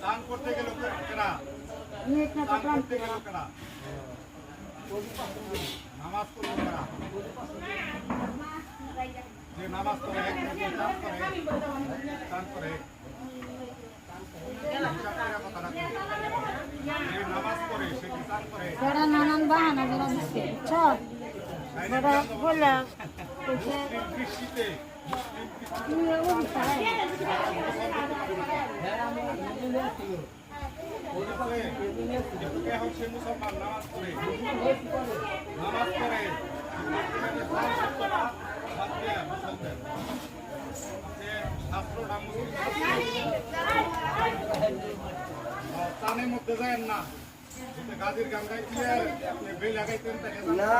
দান করতে গেল কেরা? নামাজ পড়লো কেরা? যে নামাজ পড়ে দান করে নামাজ পড়ে সে কি দান করে? নানান বাহানা বেড়া দিচ্ছে সব বলে কৃষিতে হচ্ছে মুসলমান নামাজ পড়ে টানের মধ্যে যায় না গাজীর গান গাইতে আপনি বেল লাগাইতেন না